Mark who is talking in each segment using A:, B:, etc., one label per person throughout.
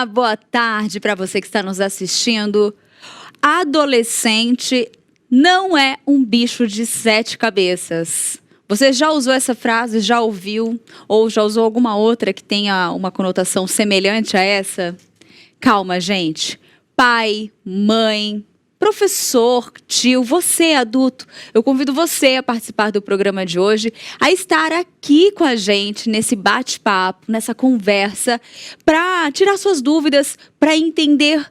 A: Olá, boa tarde para você que está nos assistindo. Adolescente não é um bicho de 7 cabeças. Você já usou essa frase, já ouviu? Ou já usou alguma outra que tenha uma conotação semelhante a essa? Calma, gente. Pai, mãe, professor, tio, você adulto, eu convido você a participar do programa de hoje, a estar aqui com a gente nesse bate-papo, nessa conversa, para tirar suas dúvidas, para entender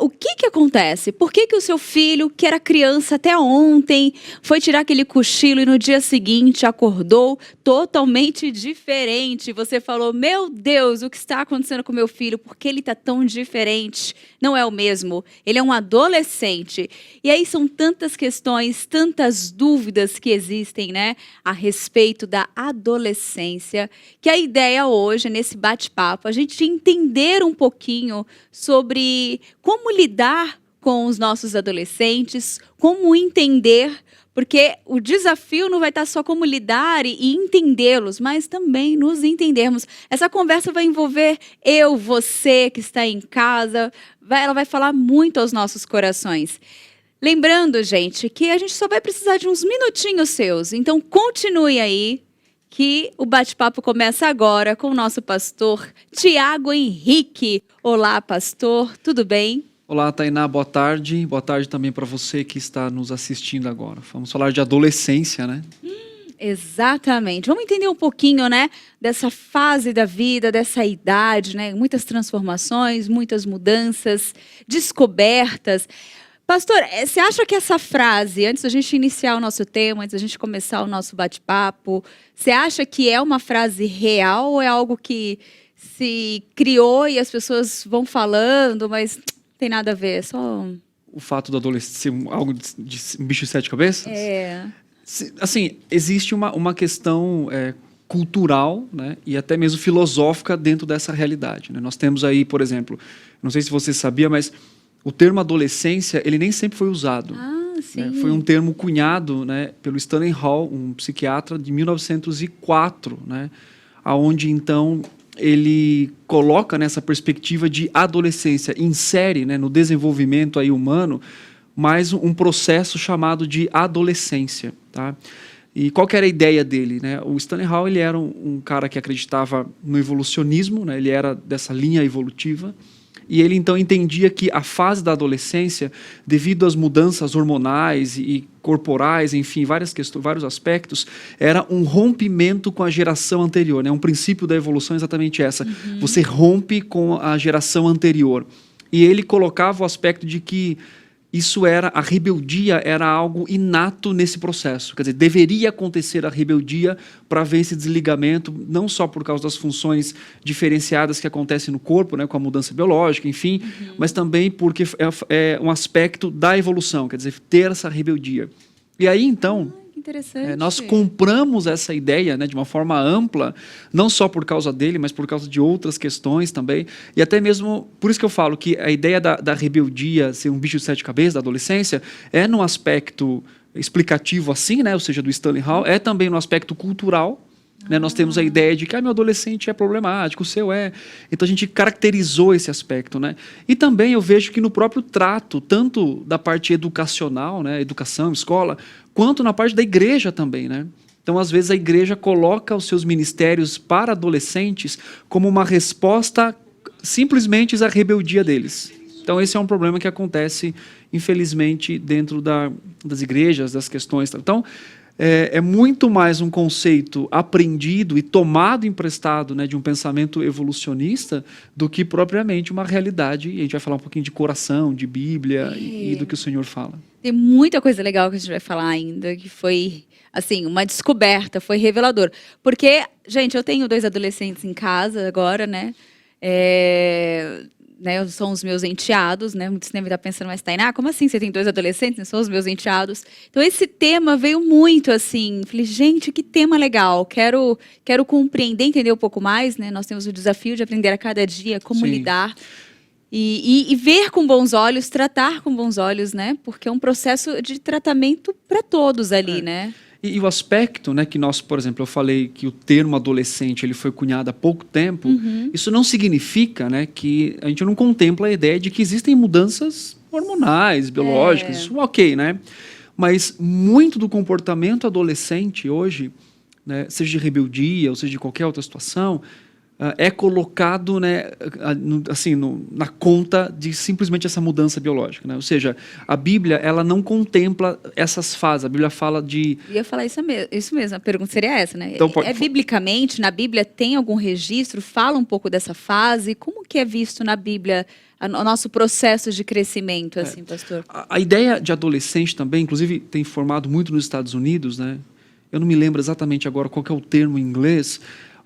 A: o que acontece. Por que o seu filho, que era criança até ontem, foi tirar aquele cochilo e no dia seguinte acordou totalmente diferente? Você falou, meu Deus, o que está acontecendo com meu filho? Por que ele está tão diferente? Não é o mesmo. Ele é um adolescente. E aí são tantas questões, tantas dúvidas que existem, né, a respeito da adolescência, que a ideia hoje, nesse bate-papo, a gente entender um pouquinho sobre como lidar com os nossos adolescentes, como entender, porque o desafio não vai estar só como lidar e entendê-los, mas também nos entendermos. Essa conversa vai envolver eu, você que está em casa, ela vai falar muito aos nossos corações. Lembrando, gente, que a gente só vai precisar de uns minutinhos seus, então continue aí, que o bate-papo começa agora com o nosso pastor Tiago Henrique. Olá, pastor, tudo bem?
B: Olá, Tainá, boa tarde. Boa tarde também para você que está nos assistindo agora. Vamos falar de adolescência, né?
A: Exatamente. Vamos entender um pouquinho, né, dessa fase da vida, dessa idade, né? Muitas transformações, muitas mudanças, descobertas. Pastor, você acha que essa frase, antes da gente iniciar o nosso tema, antes da gente começar o nosso bate-papo, você acha que é uma frase real ou é algo que se criou e as pessoas vão falando, mas não tem nada a ver, é só...
B: O fato do adolescente ser algo de um bicho de 7 cabeças? Assim, existe uma questão cultural, né, e até mesmo filosófica dentro dessa realidade, né? Nós temos aí, por exemplo, não sei se você sabia, mas o termo adolescência, ele nem sempre foi usado.
A: Sim.
B: Foi um termo cunhado, né, pelo Stanley Hall, um psiquiatra de 1904, né, onde então ele coloca nessa perspectiva de adolescência, insere, né, no desenvolvimento aí humano mais um processo chamado de adolescência, tá? E qual que era a ideia dele, né? O Stanley Hall, ele era um cara que acreditava no evolucionismo, né? Ele era dessa linha evolutiva. E ele, então, entendia que a fase da adolescência, devido às mudanças hormonais e corporais, enfim, várias questões, vários aspectos, era um rompimento com a geração anterior, né? Um princípio da evolução é exatamente essa. Você rompe com a geração anterior. E ele colocava o aspecto de que a rebeldia era algo inato nesse processo. Quer dizer, deveria acontecer a rebeldia para haver esse desligamento, não só por causa das funções diferenciadas que acontecem no corpo, né, com a mudança biológica, enfim, mas também porque é um aspecto da evolução, quer dizer, ter essa rebeldia. E aí, então, nós compramos essa ideia, né, de uma forma ampla, não só por causa dele, mas por causa de outras questões também, e até mesmo, por isso que eu falo que a ideia da rebeldia ser um bicho de 7 cabeças, da adolescência, é num aspecto explicativo assim, né, ou seja, do Stanley Hall, é também no aspecto cultural, né, nós temos a ideia de que meu adolescente é problemático, o seu é. Então a gente caracterizou esse aspecto, né? E também eu vejo que no próprio trato, tanto da parte educacional, né, educação, escola, quanto na parte da igreja também, né? Então, às vezes, a igreja coloca os seus ministérios para adolescentes como uma resposta simplesmente à rebeldia deles. Então, esse é um problema que acontece, infelizmente, dentro das igrejas, das questões. Então, é muito mais um conceito aprendido e tomado emprestado, né, de um pensamento evolucionista do que propriamente uma realidade. E a gente vai falar um pouquinho de coração, de Bíblia e do que o Senhor fala.
A: Tem muita coisa legal que a gente vai falar ainda, que foi, assim, uma descoberta, foi revelador. Porque, gente, eu tenho 2 adolescentes em casa agora, né? São os meus enteados, né? Muitos devem estar pensando, mas Tainá, como assim você tem 2 adolescentes? São os meus enteados. Então, esse tema veio muito assim. Falei, gente, que tema legal. Quero compreender, entender um pouco mais, né? Nós temos o desafio de aprender a cada dia como lidar. E ver com bons olhos, tratar com bons olhos, né? Porque é um processo de tratamento para todos ali, né?
B: E o aspecto, né, que nós, por exemplo, eu falei que o termo adolescente ele foi cunhado há pouco tempo, isso não significa, né, que a gente não contempla a ideia de que existem mudanças hormonais, biológicas, isso ok, né? Mas muito do comportamento adolescente hoje, né, seja de rebeldia ou seja de qualquer outra situação, é colocado, né, assim, na conta de simplesmente essa mudança biológica, né? Ou seja, a Bíblia ela não contempla essas fases. A Bíblia fala de...
A: Eu ia falar isso mesmo, a pergunta seria essa, né?
B: Então,
A: Biblicamente, na Bíblia tem algum registro? Fala um pouco dessa fase? Como que é visto na Bíblia o nosso processo de crescimento, assim, pastor?
B: A ideia de adolescente também, inclusive, tem formado muito nos Estados Unidos, né? Eu não me lembro exatamente agora qual que é o termo em inglês,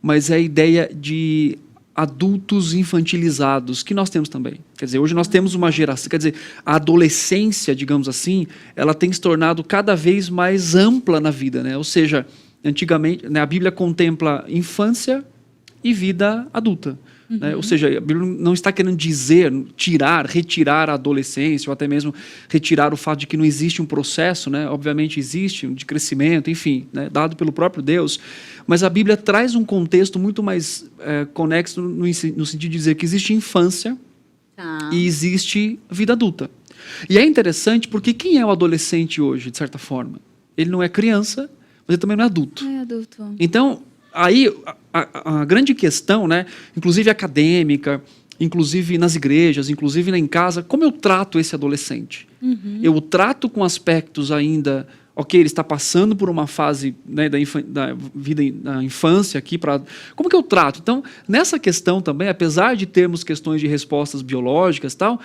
B: mas é a ideia de adultos infantilizados, que nós temos também. Quer dizer, hoje nós temos uma geração... Quer dizer, a adolescência, digamos assim, ela tem se tornado cada vez mais ampla na vida, né? Ou seja, antigamente, né, a Bíblia contempla infância e vida adulta. Né? Ou seja, a Bíblia não está querendo dizer, retirar a adolescência, ou até mesmo retirar o fato de que não existe um processo, né? Obviamente existe, de crescimento, enfim, né? Dado pelo próprio Deus, mas a Bíblia traz um contexto muito mais conexo no sentido de dizer que existe infância e existe vida adulta. E é interessante porque quem é o adolescente hoje, de certa forma? Ele não é criança, mas ele também não é adulto.
A: É adulto.
B: Então, aí a grande questão, né, inclusive acadêmica, inclusive nas igrejas, inclusive em casa, como eu trato esse adolescente? Eu o trato com aspectos ainda, ok, ele está passando por uma fase, né, da vida da infância aqui, como que eu trato? Então, nessa questão também, apesar de termos questões de respostas biológicas e tal,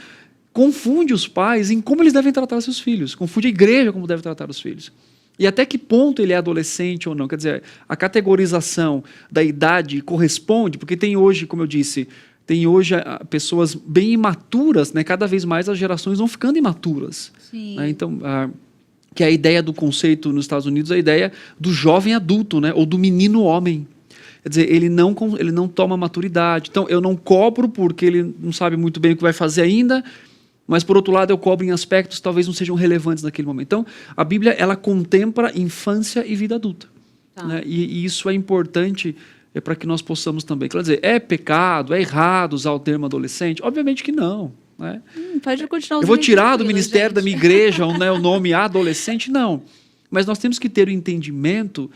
B: confunde os pais em como eles devem tratar seus filhos, confunde a igreja como deve tratar os filhos. E até que ponto ele é adolescente ou não. Quer dizer, a categorização da idade corresponde, porque tem hoje, como eu disse, tem hoje pessoas bem imaturas, né? Cada vez mais as gerações vão ficando imaturas. Né? Então, que é a ideia do conceito nos Estados Unidos, a ideia do jovem adulto, né? Ou do menino homem. Quer dizer, ele não toma maturidade. Então, eu não cobro porque ele não sabe muito bem o que vai fazer ainda, mas, por outro lado, eu cobro em aspectos que talvez não sejam relevantes naquele momento. Então, a Bíblia ela contempla infância e vida adulta. Né? E isso é importante para que nós possamos também... Quer dizer, é pecado, é errado usar o termo adolescente? Obviamente que não. Né?
A: Pode continuar usando.
B: Eu vou tirar do ministério da minha igreja né, o nome adolescente? Não. Mas nós temos que ter o entendimento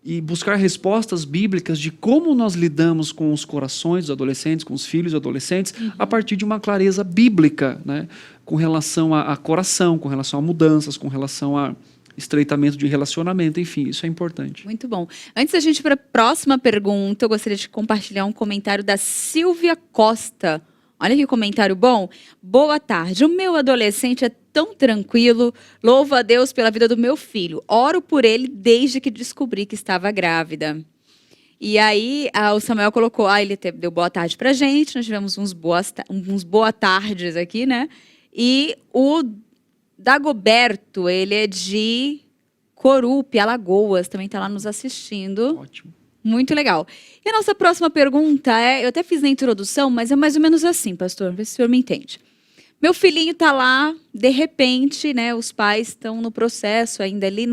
B: e buscar respostas bíblicas de como nós lidamos com os corações dos adolescentes, com os filhos dos adolescentes, a partir de uma clareza bíblica, né? Com relação a coração, com relação a mudanças, com relação a estreitamento de relacionamento, enfim, isso é importante.
A: Muito bom. Antes da gente ir para a próxima pergunta, eu gostaria de compartilhar um comentário da Silvia Costa. Olha que comentário bom. Boa tarde. O meu adolescente é tão tranquilo. Louvo a Deus pela vida do meu filho. Oro por ele desde que descobri que estava grávida. E aí o Samuel colocou, ele deu boa tarde pra gente, nós tivemos uns boa tardes aqui, né? E o Dagoberto, ele é de Corupe, Alagoas, também está lá nos assistindo.
B: Ótimo.
A: Muito legal. E a nossa próxima pergunta eu até fiz na introdução, mas é mais ou menos assim, pastor, vê se o senhor me entende. Meu filhinho está lá, de repente, né, os pais estão no processo ainda ali,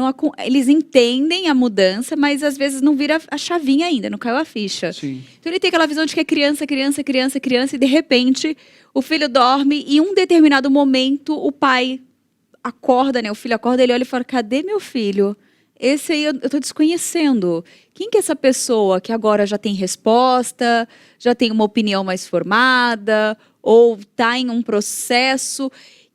A: eles entendem a mudança, mas às vezes não vira a chavinha ainda, não caiu a ficha.
B: Sim.
A: Então ele tem aquela visão de que é criança, criança, criança, criança, e de repente o filho dorme e em um determinado momento o pai acorda, né, o filho acorda, ele olha e fala, cadê meu filho? Esse aí eu estou desconhecendo. Quem que é essa pessoa que agora já tem resposta, já tem uma opinião mais formada, ou está em um processo?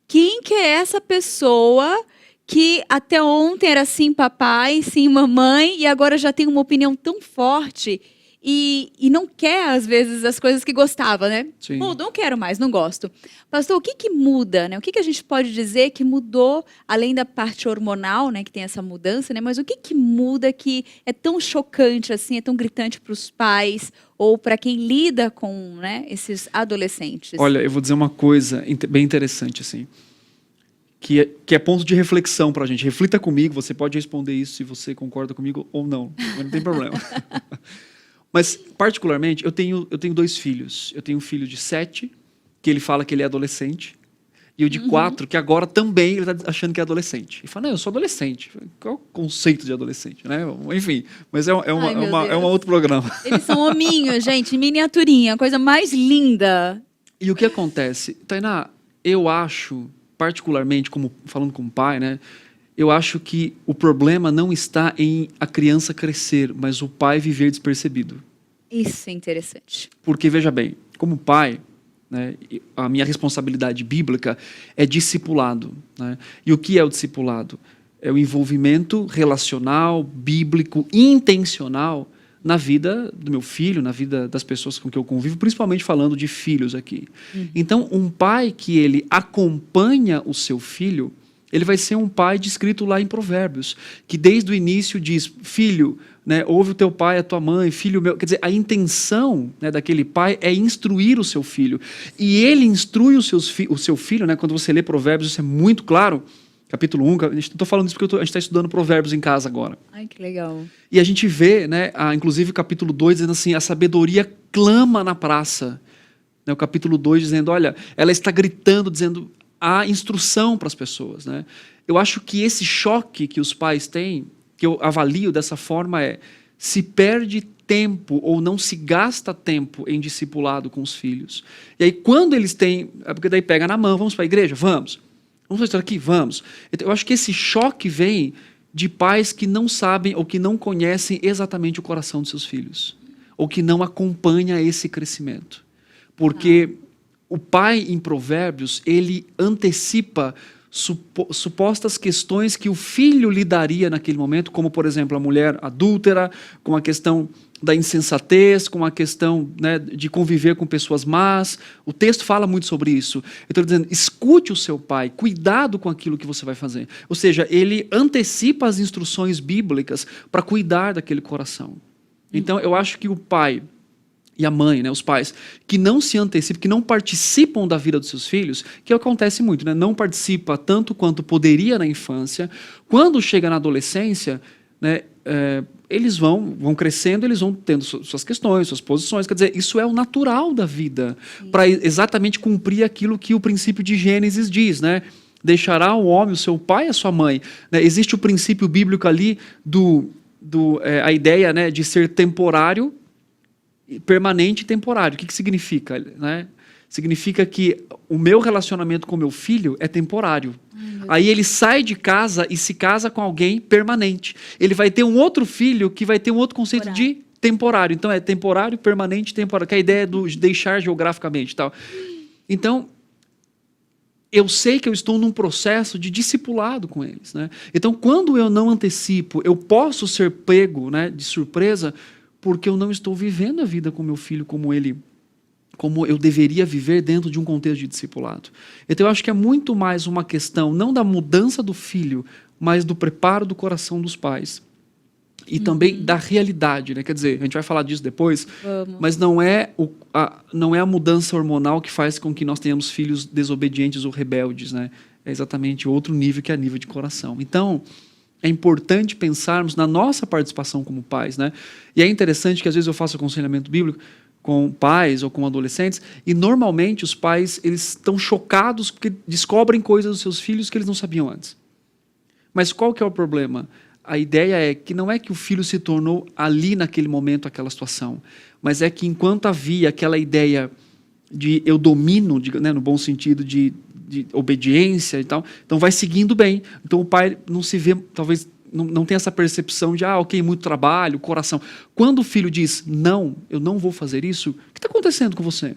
A: Quem que é essa pessoa que até ontem era sim papai, sim mamãe, e agora já tem uma opinião tão forte e não quer, às vezes, as coisas que gostava, né?
B: Sim.
A: Pô, não quero mais, não gosto. Pastor, o que que muda, né? O que que a gente pode dizer que mudou, além da parte hormonal, né, que tem essa mudança, né? Mas o que que muda que é tão chocante assim, é tão gritante para os pais ou para quem lida com, né, esses adolescentes?
B: Olha, eu vou dizer uma coisa bem interessante, assim, que é ponto de reflexão para a gente. Reflita comigo, você pode responder isso se você concorda comigo ou não, mas não tem problema. Mas, particularmente, eu tenho 2 filhos. Eu tenho um filho de 7, que ele fala que ele é adolescente, E o de 4, que agora também ele está achando que é adolescente. E fala, não, eu sou adolescente. Qual é o conceito de adolescente, né? Enfim, mas é um outro programa.
A: Eles são hominhos, gente, miniaturinha, coisa mais linda.
B: E o que acontece? Tainá, eu acho, particularmente, falando como pai, né? Eu acho que o problema não está em a criança crescer, mas o pai viver despercebido.
A: Isso é interessante.
B: Porque, veja bem, como pai, né, a minha responsabilidade bíblica é discipulado. Né? E o que é o discipulado? É o envolvimento relacional, bíblico, intencional na vida do meu filho, na vida das pessoas com que eu convivo, principalmente falando de filhos aqui. Então, um pai que ele acompanha o seu filho, ele vai ser um pai descrito lá em Provérbios, que desde o início diz, filho, né, ouve o teu pai, a tua mãe, filho meu. Quer dizer, a intenção, né, daquele pai é instruir o seu filho. E ele instrui o seu filho, né, quando você lê Provérbios, isso é muito claro. Capítulo 1, a gente estou falando isso porque a gente está estudando Provérbios em casa agora.
A: Ai, que legal.
B: E a gente vê, né, inclusive o capítulo 2, dizendo assim, a sabedoria clama na praça. Né, o capítulo 2 dizendo, olha, ela está gritando, dizendo a instrução para as pessoas. Né? Eu acho que esse choque que os pais têm, que eu avalio dessa forma, se perde tempo ou não se gasta tempo em discipulado com os filhos. E aí quando eles têm, porque daí pega na mão, vamos para a igreja? Vamos. Vamos estar aqui? Vamos. Então, eu acho que esse choque vem de pais que não sabem ou que não conhecem exatamente o coração dos seus filhos, ou que não acompanha esse crescimento. Porque o pai, em Provérbios, ele antecipa supostas questões que o filho lidaria naquele momento, como, por exemplo, a mulher adúltera, com a questão da insensatez, com a questão, né, de conviver com pessoas más. O texto fala muito sobre isso. Eu estou dizendo, escute o seu pai, cuidado com aquilo que você vai fazer. Ou seja, ele antecipa as instruções bíblicas para cuidar daquele coração. Então, eu acho que o pai e a mãe, né, os pais, que não se antecipam, que não participam da vida dos seus filhos, que acontece muito, né, não participa tanto quanto poderia na infância, quando chega na adolescência, né, eles vão crescendo, eles vão tendo suas questões, suas posições, quer dizer, isso é o natural da vida, para exatamente cumprir aquilo que o princípio de Gênesis diz, né, deixará o homem, o seu pai e a sua mãe, né, existe o princípio bíblico ali a ideia, né, de ser temporário, permanente e temporário. O que significa? Né? Significa que o meu relacionamento com meu filho é temporário. Aí ele sai de casa e se casa com alguém permanente. Ele vai ter um outro filho que vai ter um outro conceito de temporário. Então é temporário, permanente, temporário, que é a ideia de deixar geograficamente. Tal. Então, eu sei que eu estou num processo de discipulado com eles. Né? Então, quando eu não antecipo, eu posso ser pego, né, de surpresa, porque eu não estou vivendo a vida com meu filho como eu deveria viver dentro de um contexto de discipulado. Então eu acho que é muito mais uma questão, não da mudança do filho, mas do preparo do coração dos pais. E também da realidade, né? Quer dizer, a gente vai falar disso depois, mas não é a mudança hormonal que faz com que nós tenhamos filhos desobedientes ou rebeldes, né? É exatamente outro nível, que é a nível de coração. Então, é importante pensarmos na nossa participação como pais, né? E é interessante que às vezes eu faço aconselhamento bíblico com pais ou com adolescentes e normalmente os pais eles estão chocados porque descobrem coisas dos seus filhos que eles não sabiam antes. Mas qual que é o problema? A ideia é que não é que o filho se tornou ali naquele momento aquela situação, mas é que enquanto havia aquela ideia de eu domino, né, no bom sentido de obediência e tal, então vai seguindo bem. Então o pai não se vê, talvez não tem essa percepção de, ok, muito trabalho, coração. Quando o filho diz, não, eu não vou fazer isso, o que está acontecendo com você?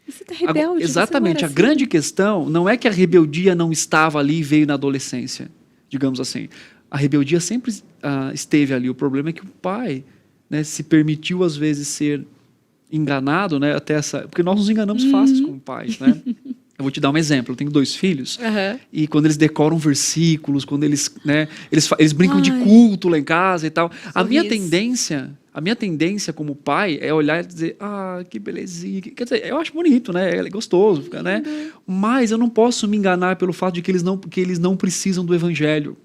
A: Você está rebelde.
B: Exatamente, a grande questão não é que a rebeldia não estava ali e veio na adolescência, digamos assim. A rebeldia sempre esteve ali, o problema é que o pai, né, se permitiu às vezes ser enganado, né, porque nós nos enganamos fácil como pais, né? Eu vou te dar um exemplo. Eu tenho 2 filhos e quando eles decoram versículos, quando eles, né, eles brincam de culto lá em casa e tal. A minha tendência como pai é olhar e dizer, que belezinha. Quer dizer, eu acho bonito, né? É gostoso, né? Mas eu não posso me enganar pelo fato de que eles não precisam do evangelho.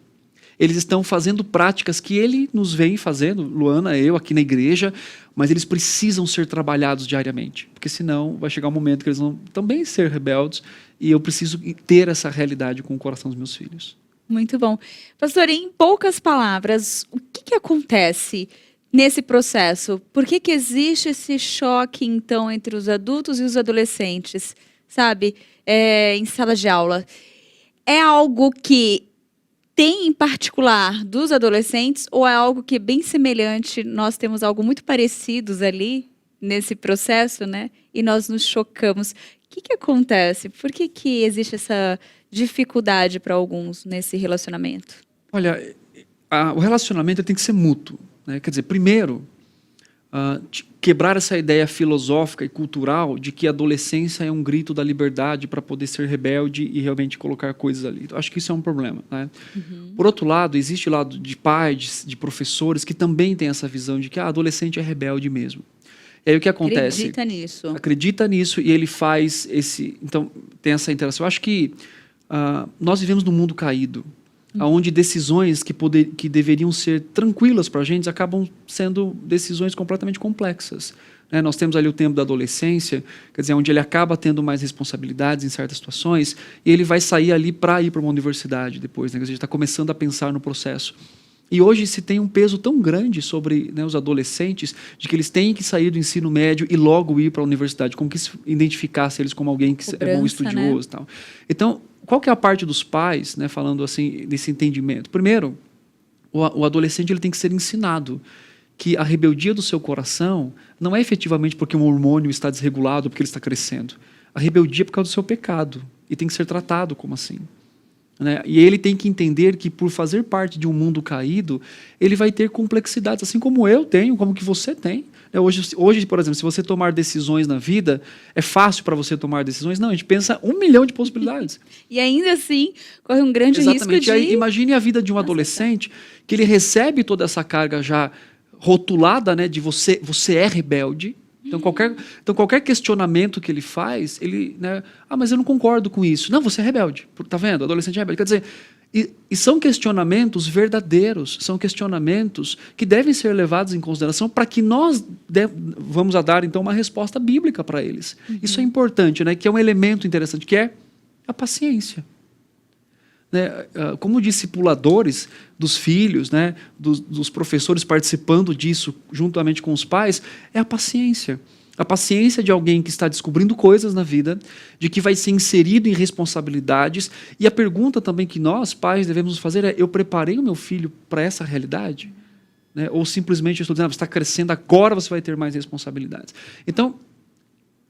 B: eles estão fazendo práticas que ele nos vem fazendo, Luana, eu, aqui na igreja, mas eles precisam ser trabalhados diariamente, porque senão vai chegar um momento que eles vão também ser rebeldes, e eu preciso ter essa realidade com o coração dos meus filhos.
A: Muito bom. Pastor, em poucas palavras, o que acontece nesse processo? Por que existe esse choque, então, entre os adultos e os adolescentes, sabe, em sala de aula? É algo que tem em particular dos adolescentes ou é algo que é bem semelhante? Nós temos algo muito parecidos ali nesse processo, né? E nós nos chocamos. O que acontece? Por que existe essa dificuldade para alguns nesse relacionamento?
B: Olha, o relacionamento tem que ser mútuo, né? Quer dizer, primeiro, quebrar essa ideia filosófica e cultural de que a adolescência é um grito da liberdade para poder ser rebelde e realmente colocar coisas ali. Eu acho que isso é um problema, né? Por outro lado, existe o lado de pais, de professores, que também tem essa visão de que a adolescente é rebelde mesmo. E aí o que acontece?
A: Acredita nisso.
B: Acredita nisso e ele faz esse... Então, tem essa interação. Eu acho que nós vivemos num mundo caído, onde decisões que deveriam ser tranquilas para a gente acabam sendo decisões completamente complexas. Né? Nós temos ali o tempo da adolescência, quer dizer, onde ele acaba tendo mais responsabilidades em certas situações, e ele vai sair ali para ir para uma universidade depois, né? Quer dizer, está começando a pensar no processo. E hoje se tem um peso tão grande sobre, né, os adolescentes, de que eles têm que sair do ensino médio e logo ir para a universidade, como que se identificasse eles como alguém que é bom estudioso, né? Tal. Então, qual que é a parte dos pais, né, falando assim, desse entendimento? Primeiro, o adolescente ele tem que ser ensinado que a rebeldia do seu coração não é efetivamente porque um hormônio está desregulado, porque ele está crescendo. A rebeldia é por causa do seu pecado e tem que ser tratado como assim. Né? E ele tem que entender que por fazer parte de um mundo caído, ele vai ter complexidades, assim como eu tenho, como que você tem. Hoje, por exemplo, se você tomar decisões na vida, é fácil para você tomar decisões? Não, a gente pensa 1 milhão de possibilidades.
A: E ainda assim, corre um grande risco de...
B: E aí, imagine a vida de um adolescente que ele recebe toda essa carga já rotulada, né, de você é rebelde. Então qualquer questionamento que ele faz, ele, né, mas eu não concordo com isso. Não, você é rebelde. Tá vendo? Adolescente é rebelde. Quer dizer, e são questionamentos verdadeiros, são questionamentos que devem ser levados em consideração para que nós vamos a dar, então, uma resposta bíblica para eles. Isso é importante, né, que é um elemento interessante, que é a paciência. Né, como discipuladores dos filhos, né, dos professores participando disso juntamente com os pais, é a paciência. A paciência de alguém que está descobrindo coisas na vida, de que vai ser inserido em responsabilidades. E a pergunta também que nós, pais, devemos fazer é: eu preparei o meu filho para essa realidade? Né, ou simplesmente eu estou dizendo, você está crescendo, agora você vai ter mais responsabilidades. Então,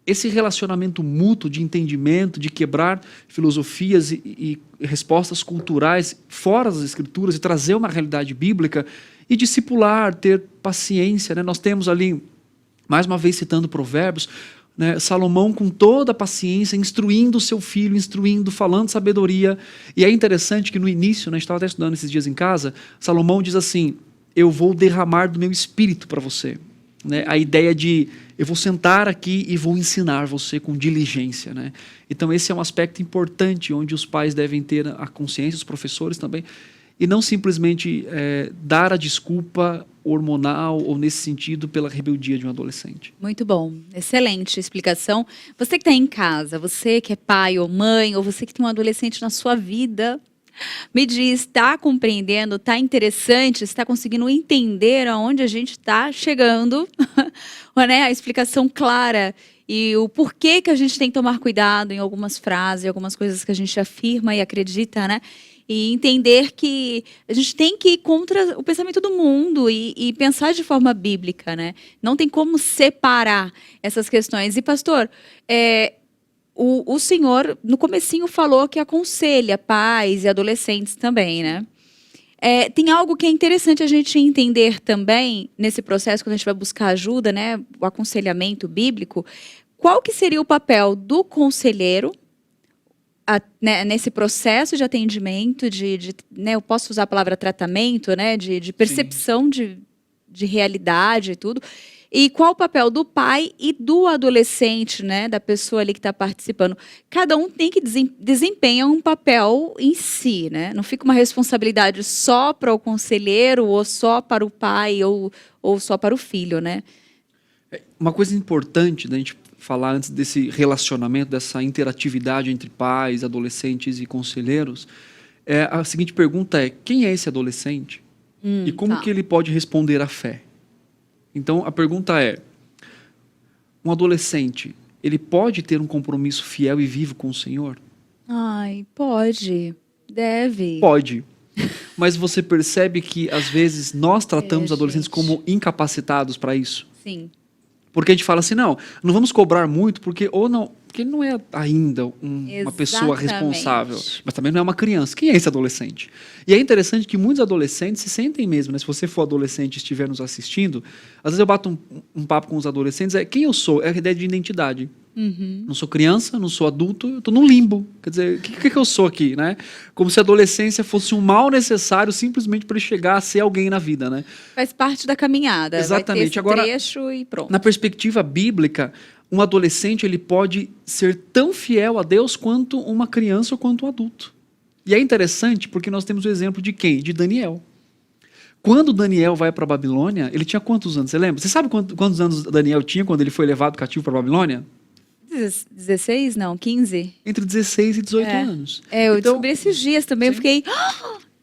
B: esse relacionamento mútuo de entendimento, de quebrar filosofias e respostas culturais fora das escrituras e trazer uma realidade bíblica e discipular, ter paciência. Né? Nós temos ali, mais uma vez citando Provérbios, né, Salomão com toda a paciência, instruindo o seu filho, falando sabedoria. E é interessante que no início, né, a gente estava até estudando esses dias em casa, Salomão diz assim: eu vou derramar do meu espírito para você. Né? A ideia de eu vou sentar aqui e vou ensinar você com diligência. Né? Então esse é um aspecto importante, onde os pais devem ter a consciência, os professores também, e não simplesmente dar a desculpa hormonal ou nesse sentido pela rebeldia de um adolescente.
A: Muito bom, excelente explicação. Você que está em casa, você que é pai ou mãe, ou você que tem um adolescente na sua vida, me diz, está compreendendo, está interessante, está conseguindo entender aonde a gente está chegando, né? A explicação clara e o porquê que a gente tem que tomar cuidado em algumas frases, algumas coisas que a gente afirma e acredita, né? E entender que a gente tem que ir contra o pensamento do mundo e pensar de forma bíblica, né? Não tem como separar essas questões. E, pastor, o senhor, no comecinho, falou que aconselha pais e adolescentes também, né? Tem algo que é interessante a gente entender também, nesse processo, quando a gente vai buscar ajuda, né? O aconselhamento bíblico. Qual que seria o papel do conselheiro né, nesse processo de atendimento, né, eu posso usar a palavra tratamento, né? De percepção de realidade e tudo. E qual o papel do pai e do adolescente, né? Da pessoa ali que está participando. Cada um tem que desempenhar um papel em si, né? Não fica uma responsabilidade só para o conselheiro, ou só para o pai, ou só para o filho, né?
B: Uma coisa importante da gente falar antes desse relacionamento, dessa interatividade entre pais, adolescentes e conselheiros, a seguinte pergunta é: quem é esse adolescente? E como que ele pode responder à fé? Então, a pergunta é: um adolescente, ele pode ter um compromisso fiel e vivo com o Senhor?
A: Ai, pode. Deve.
B: Pode. Mas você percebe que, às vezes, nós tratamos adolescentes
A: gente.
B: como incapacitados para isso?
A: Sim.
B: Porque a gente fala assim, não vamos cobrar muito, porque ele não é ainda uma pessoa responsável, mas também não é uma criança. Quem é esse adolescente? E é interessante que muitos adolescentes se sentem mesmo, né? Se você for adolescente e estiver nos assistindo, às vezes eu bato um papo com os adolescentes, quem eu sou? É a ideia de identidade. Não sou criança, não sou adulto, eu estou no limbo. Quer dizer, o que eu sou aqui, né? Como se a adolescência fosse um mal necessário simplesmente para ele chegar a ser alguém na vida, né?
A: Faz parte da caminhada.
B: Exatamente.
A: Vai ter esse
B: Agora,
A: trecho e pronto.
B: na perspectiva bíblica, um adolescente ele pode ser tão fiel a Deus quanto uma criança ou quanto um adulto. E é interessante porque nós temos o exemplo de quem? De Daniel. Quando Daniel vai para a Babilônia, ele tinha quantos anos? Você lembra? Você sabe quantos anos Daniel tinha quando ele foi levado cativo para a Babilônia?
A: 16, não, 15?
B: Entre 16 e 18 anos.
A: Eu descobri esses dias também, eu fiquei...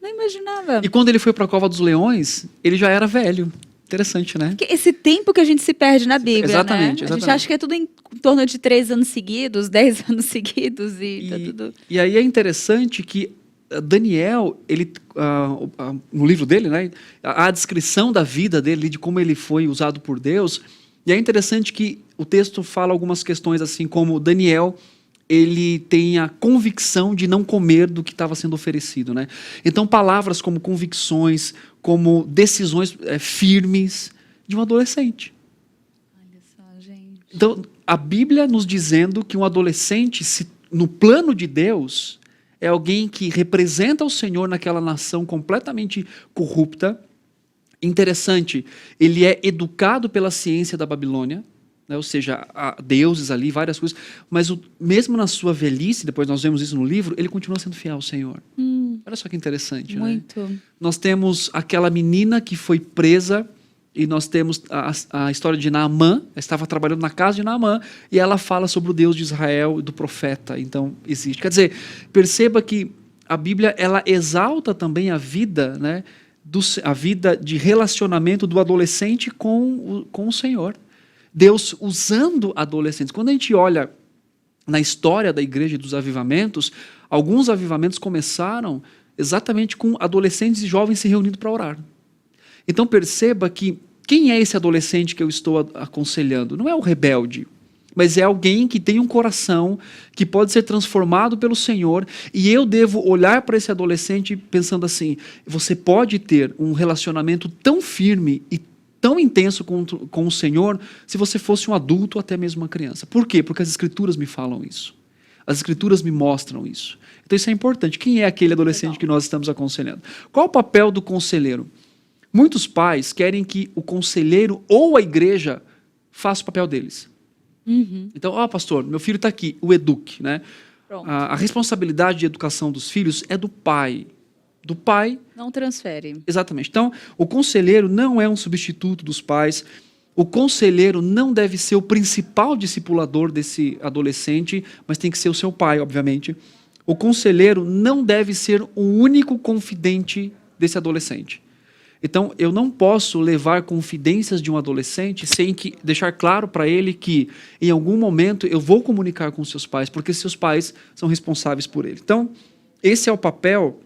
A: não imaginava.
B: E quando ele foi para a Cova dos Leões, ele já era velho. Interessante, né?
A: Porque esse tempo que a gente se perde na Bíblia,
B: Exatamente,
A: né?
B: exatamente.
A: A gente acha que é tudo em torno de 3 anos seguidos, 10 anos seguidos tá tudo...
B: E aí é interessante que Daniel, ele, no livro dele, né, a descrição da vida dele, de como ele foi usado por Deus, e é interessante que o texto fala algumas questões assim, como Daniel, ele tem a convicção de não comer do que estava sendo oferecido, né? Então, palavras como convicções, como decisões firmes de um adolescente.
A: Olha só, gente.
B: Então, a Bíblia nos dizendo que um adolescente, no plano de Deus, é alguém que representa o Senhor naquela nação completamente corrupta. Interessante, ele é educado pela ciência da Babilônia, né? Ou seja, há deuses ali, várias coisas, mas mesmo na sua velhice, depois nós vemos isso no livro, ele continua sendo fiel ao Senhor. Olha só que interessante,
A: Muito.
B: né? Nós temos aquela menina que foi presa, e nós temos a história de Naamã, estava trabalhando na casa de Naamã, e ela fala sobre o Deus de Israel e do profeta, então existe. Quer dizer, perceba que a Bíblia, ela exalta também a vida, né? A vida de relacionamento do adolescente com o Senhor. Deus usando adolescentes. Quando a gente olha na história da igreja e dos avivamentos, alguns avivamentos começaram exatamente com adolescentes e jovens se reunindo para orar. Então perceba que quem é esse adolescente que eu estou aconselhando? Não é o rebelde, mas é alguém que tem um coração que pode ser transformado pelo Senhor, e eu devo olhar para esse adolescente pensando assim: você pode ter um relacionamento tão firme e tão intenso com o Senhor se você fosse um adulto ou até mesmo uma criança. Por quê? Porque as Escrituras me falam isso. As Escrituras me mostram isso. Então isso é importante. Quem é aquele adolescente que nós estamos aconselhando? Qual o papel do conselheiro? Muitos pais querem que o conselheiro ou a igreja faça o papel deles. Então, pastor, meu filho está aqui, o eduque, né? A responsabilidade de educação dos filhos é do pai. Do pai...
A: Não transfere.
B: Exatamente. Então, o conselheiro não é um substituto dos pais. O conselheiro não deve ser o principal discipulador desse adolescente, mas tem que ser o seu pai, obviamente. O conselheiro não deve ser o único confidente desse adolescente. Então, eu não posso levar confidências de um adolescente sem deixar claro para ele que, em algum momento, eu vou comunicar com seus pais, porque seus pais são responsáveis por ele. Então, esse é o papel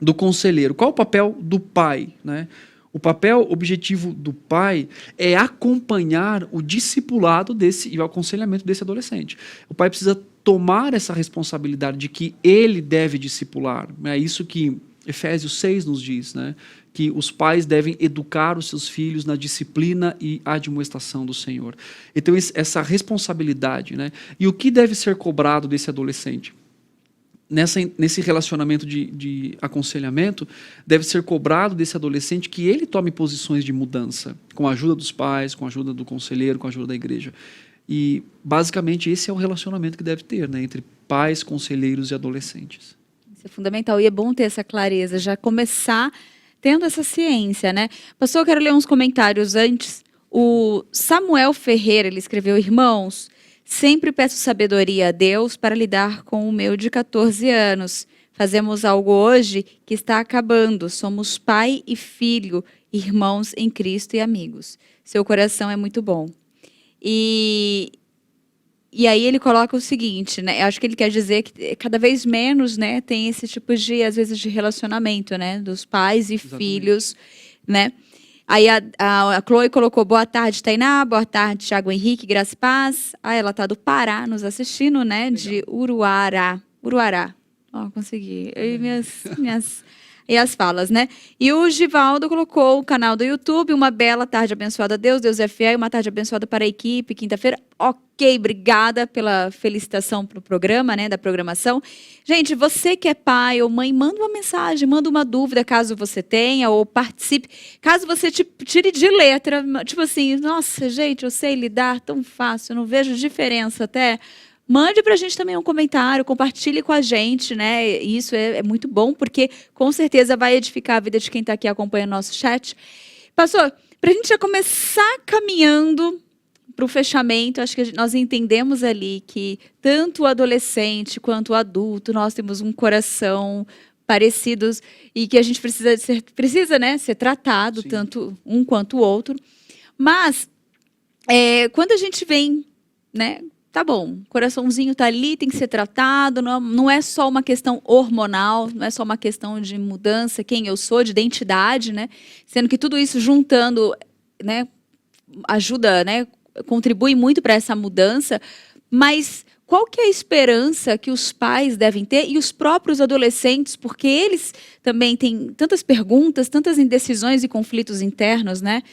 B: do conselheiro. Qual o papel do pai, né? O papel objetivo do pai é acompanhar o discipulado e o aconselhamento desse adolescente. O pai precisa tomar essa responsabilidade de que ele deve discipular. É isso que Efésios 6 nos diz, né? Que os pais devem educar os seus filhos na disciplina e admoestação do Senhor. Então, essa responsabilidade, né? E o que deve ser cobrado desse adolescente? nesse relacionamento de aconselhamento, deve ser cobrado desse adolescente que ele tome posições de mudança, com a ajuda dos pais, com a ajuda do conselheiro, com a ajuda da igreja. E, basicamente, esse é o relacionamento que deve ter, né, entre pais, conselheiros e adolescentes.
A: Isso é fundamental. E é bom ter essa clareza, já começar tendo essa ciência, né? Pastor, eu quero ler uns comentários antes. O Samuel Ferreira, ele escreveu: irmãos, sempre peço sabedoria a Deus para lidar com o meu de 14 anos. Fazemos algo hoje que está acabando. Somos pai e filho, irmãos em Cristo e amigos. Seu coração é muito bom. E aí ele coloca o seguinte, né? Eu acho que ele quer dizer que cada vez menos, né, tem esse tipo de, às vezes, de relacionamento, né, dos pais e filhos, né? Aí a Chloe colocou: boa tarde, Tainá, boa tarde, Thiago Henrique, Graça e Paz. Ah, ela tá do Pará nos assistindo, né? Legal. De Uruará. Ó, consegui. E as falas, né? E o Givaldo colocou o canal do YouTube: uma bela tarde abençoada a Deus, Deus é fiel, uma tarde abençoada para a equipe, quinta-feira. Ok, obrigada pela felicitação pro programa, né, da programação. Gente, você que é pai ou mãe, manda uma mensagem, manda uma dúvida, caso você tenha, ou participe. Caso você tire de letra, tipo assim, nossa, gente, eu sei lidar tão fácil, eu não vejo diferença até... Mande para a gente também um comentário, compartilhe com a gente, né? Isso é muito bom, porque com certeza vai edificar a vida de quem está aqui acompanhando o nosso chat. Pastor, para a gente já começar caminhando para o fechamento, acho que nós entendemos ali que tanto o adolescente quanto o adulto, nós temos um coração parecidos e que a gente precisa, né, ser tratado, sim, tanto um quanto o outro. Mas, quando a gente vem, né... Tá bom, o coraçãozinho tá ali, tem que ser tratado, não é só uma questão hormonal, não é só uma questão de mudança, quem eu sou, de identidade, né? Sendo que tudo isso juntando, né, ajuda, né, contribui muito para essa mudança, mas qual que é a esperança que os pais devem ter e os próprios adolescentes, porque eles também têm tantas perguntas, tantas indecisões e conflitos internos, né?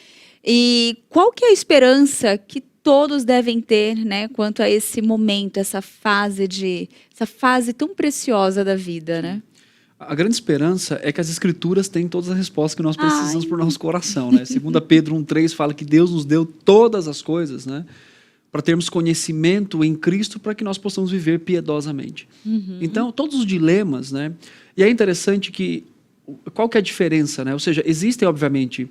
A: E qual que é a esperança que todos devem ter, né, quanto a esse momento, essa fase tão preciosa da vida, né?
B: A grande esperança é que as Escrituras têm todas as respostas que nós precisamos para o nosso coração, né? 2 Pedro 1,3 fala que Deus nos deu todas as coisas, né, para termos conhecimento em Cristo, para que nós possamos viver piedosamente. Então, todos os dilemas, né? E é interessante que qual que é a diferença, né? Ou seja, existem, obviamente,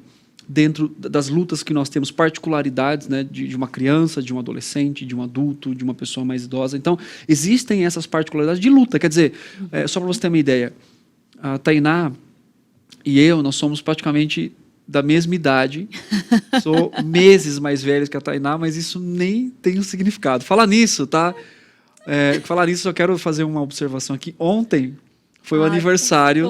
B: dentro das lutas que nós temos, particularidades, né, de uma criança, de um adolescente, de um adulto, de uma pessoa mais idosa. Então, existem essas particularidades de luta. Quer dizer, só para você ter uma ideia, a Tainá e eu, nós somos praticamente da mesma idade. Sou meses mais velho que a Tainá, mas isso nem tem um significado. Falar nisso, tá? Falar nisso, eu quero fazer uma observação aqui. Ontem foi o aniversário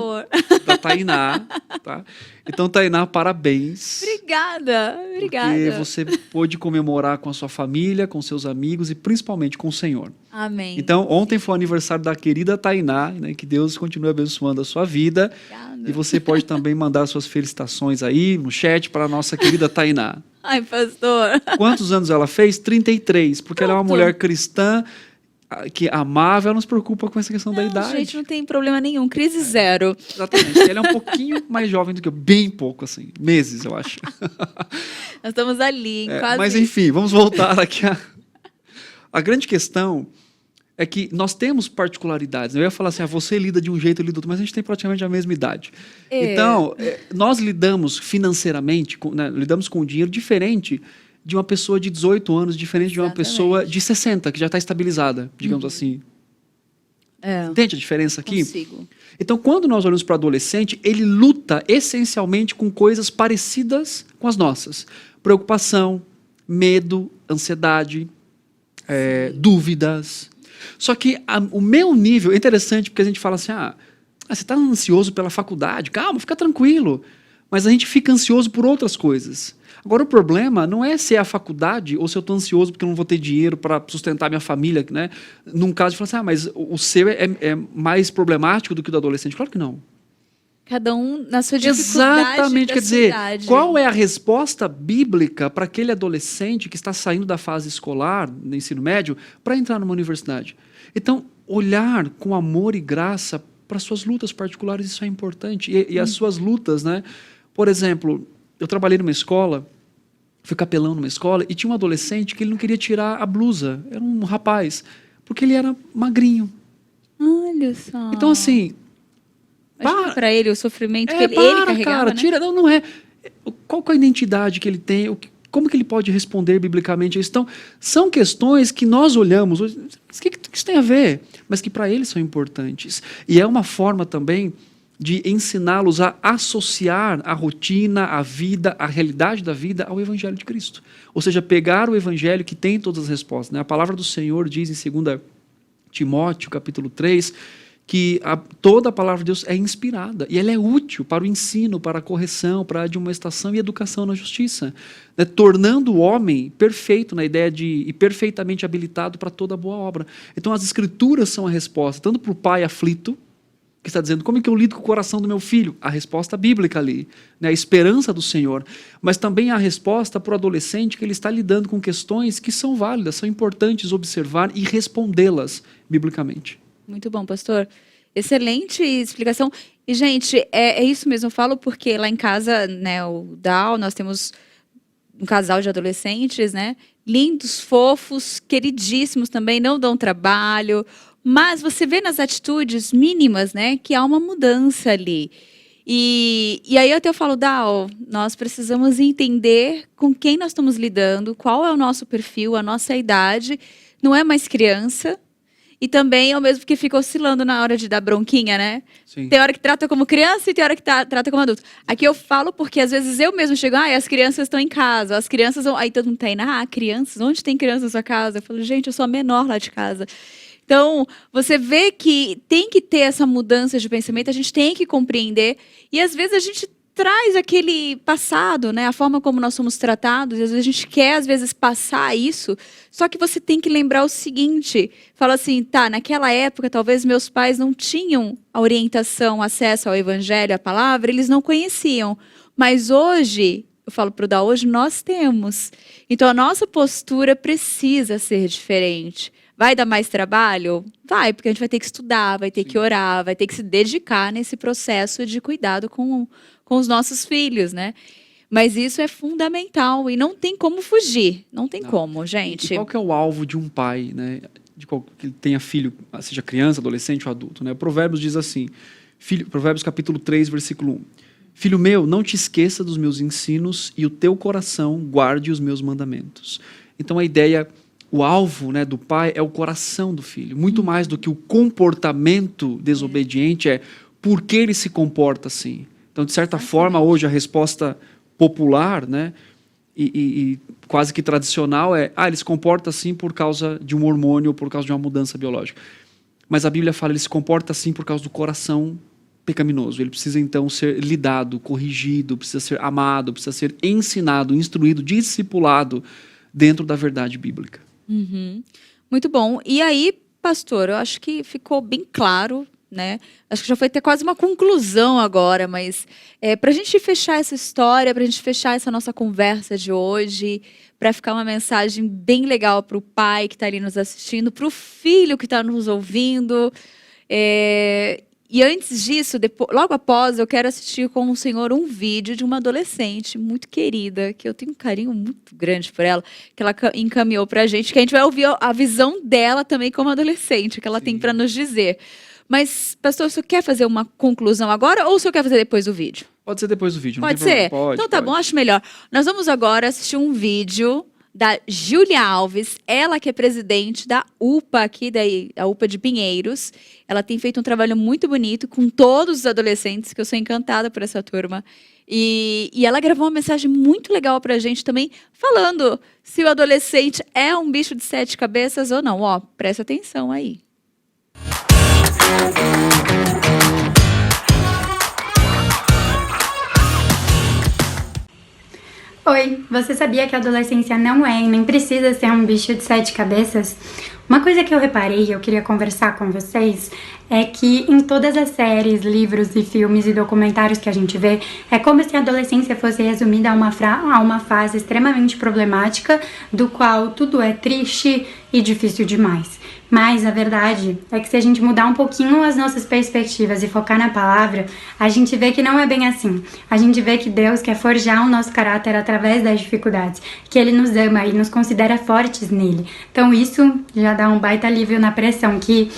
B: da Tainá, tá? Então, Tainá, parabéns.
A: Obrigada.
B: Porque você pôde comemorar com a sua família, com seus amigos e principalmente com o Senhor.
A: Amém.
B: Então, ontem foi o aniversário da querida Tainá, né? Que Deus continue abençoando a sua vida.
A: Obrigada.
B: E você pode também mandar suas felicitações aí no chat para a nossa querida Tainá.
A: Ai, pastor.
B: Quantos anos ela fez? 33, porque ela é uma mulher cristã, que amava, ela não se preocupa com essa questão da idade.
A: Gente, não tem problema nenhum, crise zero.
B: Exatamente, ela é um pouquinho mais jovem do que eu, bem pouco, assim, meses, eu acho.
A: Nós estamos ali, quase.
B: Mas enfim, vamos voltar aqui. A grande questão é que nós temos particularidades. Eu ia falar assim, você lida de um jeito, eu lido de outro, mas a gente tem praticamente a mesma idade. Então, nós lidamos financeiramente, né, lidamos com o dinheiro diferente de uma pessoa de 18 anos, diferente de uma pessoa de 60, que já está estabilizada, digamos assim. Entende a diferença aqui?
A: Consigo.
B: Então, quando nós olhamos para o adolescente, ele luta essencialmente com coisas parecidas com as nossas. Preocupação, medo, ansiedade, dúvidas. Só que o meu nível é interessante, porque a gente fala assim, você está ansioso pela faculdade, calma, fica tranquilo. Mas a gente fica ansioso por outras coisas. Agora, o problema não é se é a faculdade ou se eu estou ansioso porque eu não vou ter dinheiro para sustentar minha família, né? Num caso de falar assim, mas o seu é mais problemático do que o do adolescente. Claro que não.
A: Cada um na sua dificuldade.
B: Exatamente, quer dizer, qual é a resposta bíblica para aquele adolescente que está saindo da fase escolar, no ensino médio, para entrar numa universidade? Então, olhar com amor e graça para suas lutas particulares, isso é importante. E as suas lutas, né? Por exemplo, eu trabalhei numa escola, fui capelão numa escola, e tinha um adolescente que ele não queria tirar a blusa. Era um rapaz, porque ele era magrinho.
A: Olha só.
B: Então, assim...
A: para ele o sofrimento que ele carregava,
B: cara,
A: né?
B: tira, não é. Qual que é a identidade que ele tem? Como que ele pode responder biblicamente a isso? Então, são questões que nós olhamos, o que isso tem a ver? Mas que para eles são importantes. E é uma forma também de ensiná-los a associar a rotina, a vida, a realidade da vida ao Evangelho de Cristo. Ou seja, pegar o Evangelho que tem todas as respostas, né? A palavra do Senhor diz em 2 Timóteo, capítulo 3, que toda a palavra de Deus é inspirada e ela é útil para o ensino, para a correção, para a admoestação e educação na justiça, né? Tornando o homem perfeito na ideia e perfeitamente habilitado para toda boa obra. Então as escrituras são a resposta, tanto para o pai aflito, que está dizendo, como é que eu lido com o coração do meu filho? A resposta bíblica ali, né? A esperança do Senhor, mas também a resposta para o adolescente que ele está lidando com questões que são válidas, são importantes observar e respondê-las biblicamente.
A: Muito bom, pastor. Excelente explicação. E, gente, é isso mesmo. Eu falo porque lá em casa, né, o Dal, nós temos um casal de adolescentes, né? Lindos, fofos, queridíssimos também, não dão trabalho. Mas você vê nas atitudes mínimas, né, que há uma mudança ali. E aí até eu falo, Dal, nós precisamos entender com quem nós estamos lidando, qual é o nosso perfil, a nossa idade. Não é mais criança. E também é o mesmo que fica oscilando na hora de dar bronquinha, né?
B: Sim.
A: Tem hora que trata como criança e tem hora que trata como adulto. Aqui eu falo porque às vezes eu mesmo chego, as crianças estão em casa, as crianças vão... Aí todo mundo tá indo, crianças? Onde tem criança na sua casa? Eu falo, gente, eu sou a menor lá de casa. Então, você vê que tem que ter essa mudança de pensamento, a gente tem que compreender. E às vezes a gente traz aquele passado, né? A forma como nós somos tratados, e às vezes a gente quer, às vezes, passar isso, só que você tem que lembrar o seguinte, fala assim, naquela época, talvez meus pais não tinham a orientação, acesso ao evangelho, à palavra, eles não conheciam, mas hoje, eu falo para o Dal, hoje nós temos, então a nossa postura precisa ser diferente. Vai dar mais trabalho? Vai, porque a gente vai ter que estudar, vai ter que orar, vai ter que se dedicar nesse processo de cuidado com os nossos filhos, né? Mas isso é fundamental e não tem como fugir. Não tem como, gente.
B: E qual que é o alvo de um pai, né? Que tenha filho, seja criança, adolescente ou adulto, né? Provérbios diz assim, Provérbios capítulo 3, versículo 1. Filho meu, não te esqueça dos meus ensinos e o teu coração guarde os meus mandamentos. Então a ideia, o alvo, né, do pai é o coração do filho. Muito mais do que o comportamento desobediente é por que ele se comporta assim. Então, de certa forma, hoje a resposta popular, né, e quase que tradicional é ele se comporta assim por causa de um hormônio ou por causa de uma mudança biológica. Mas a Bíblia fala, ele se comporta assim por causa do coração pecaminoso. Ele precisa, então, ser lidado, corrigido, precisa ser amado, precisa ser ensinado, instruído, discipulado dentro da verdade bíblica.
A: Uhum. Muito bom. E aí, pastor, eu acho que ficou bem claro, né? Acho que já foi até quase uma conclusão agora, mas para a gente fechar essa história, para a gente fechar essa nossa conversa de hoje, para ficar uma mensagem bem legal para o pai que está ali nos assistindo, para o filho que está nos ouvindo. E antes disso, logo após, eu quero assistir com o senhor um vídeo de uma adolescente muito querida, que eu tenho um carinho muito grande por ela, que ela encaminhou para a gente, que a gente vai ouvir a visão dela também como adolescente, que ela tem para nos dizer. Mas, pastor, o senhor quer fazer uma conclusão agora ou o senhor quer fazer depois do vídeo?
B: Pode ser depois do vídeo.
A: Pode ser? Então tá bom, acho melhor. Nós vamos agora assistir um vídeo da Júlia Alves, ela que é presidente da UPA aqui, da UPA de Pinheiros. Ela tem feito um trabalho muito bonito com todos os adolescentes, que eu sou encantada por essa turma. E ela gravou uma mensagem muito legal pra gente também, falando se o adolescente é um bicho de 7 cabeças ou não. Presta atenção aí.
C: Oi, você sabia que a adolescência não é e nem precisa ser um bicho de 7 cabeças? Uma coisa que eu reparei e eu queria conversar com vocês é que em todas as séries, livros e filmes e documentários que a gente vê, é como se a adolescência fosse resumida a uma fase extremamente problemática, do qual tudo é triste e difícil demais. Mas a verdade é que se a gente mudar um pouquinho as nossas perspectivas e focar na palavra, a gente vê que não é bem assim. A gente vê que Deus quer forjar o nosso caráter através das dificuldades, que Ele nos ama e nos considera fortes nele. Então isso já dá um baita alívio na pressão que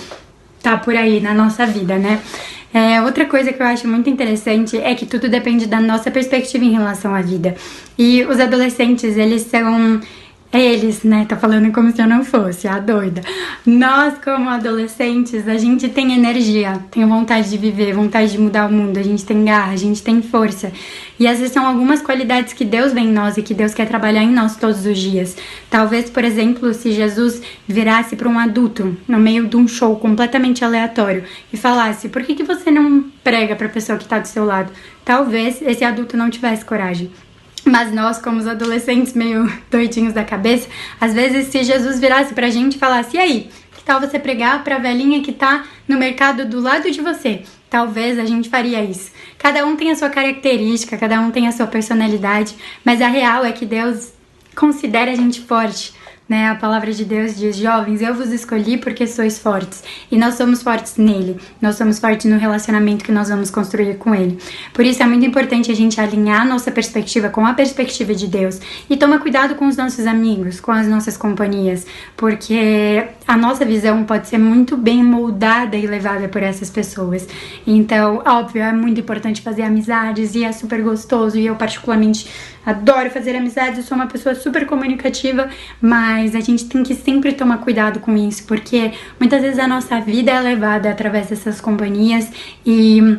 C: tá por aí na nossa vida, né? Outra coisa que eu acho muito interessante é que tudo depende da nossa perspectiva em relação à vida. E os adolescentes, eles são... Eles, né? Tô falando como se eu não fosse, a doida. Nós, como adolescentes, a gente tem energia, tem vontade de viver, vontade de mudar o mundo, a gente tem garra, a gente tem força. E essas são algumas qualidades que Deus vê em nós e que Deus quer trabalhar em nós todos os dias. Talvez, por exemplo, se Jesus virasse para um adulto no meio de um show completamente aleatório e falasse: por que você não prega para a pessoa que está do seu lado? Talvez esse adulto não tivesse coragem. Mas nós, como os adolescentes meio doidinhos da cabeça, às vezes se Jesus virasse pra gente e falasse: e aí, que tal você pregar pra velhinha que tá no mercado do lado de você? Talvez a gente faria isso. Cada um tem a sua característica, cada um tem a sua personalidade, mas a real é que Deus considera a gente forte. Né? A palavra de Deus diz: jovens, eu vos escolhi porque sois fortes. E nós somos fortes nele. Nós somos fortes no relacionamento que nós vamos construir com ele. Por isso é muito importante a gente alinhar a nossa perspectiva com a perspectiva de Deus. E tomar cuidado com os nossos amigos, com as nossas companhias. Porque a nossa visão pode ser muito bem moldada e levada por essas pessoas. Então, óbvio, é muito importante fazer amizades. E é super gostoso. E eu particularmente adoro fazer amizades. Eu sou uma pessoa super comunicativa. Mas a gente tem que sempre tomar cuidado com isso, porque muitas vezes a nossa vida é levada através dessas companhias e